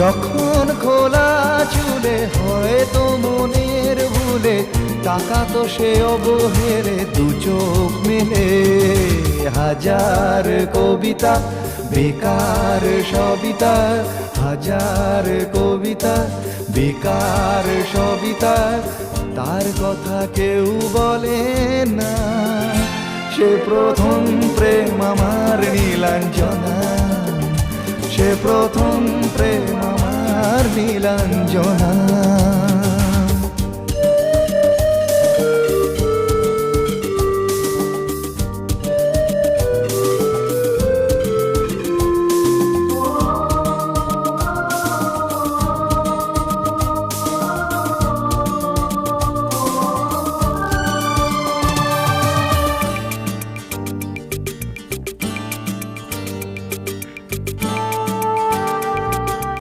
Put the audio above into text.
যখন খোলা চুলে হয়তো মনের ভুলে টাকা তো সে অবহেলে দু চোখ মেলে হাজার কবিতা বেকার সবিতা হাজার কবিতা বেকার সবিতা তার কথা কেউ বলে না সে প্রথম প্রেম আমার নীলাঞ্জনা সে প্রথম প্রেম আমার নীলাঞ্জনা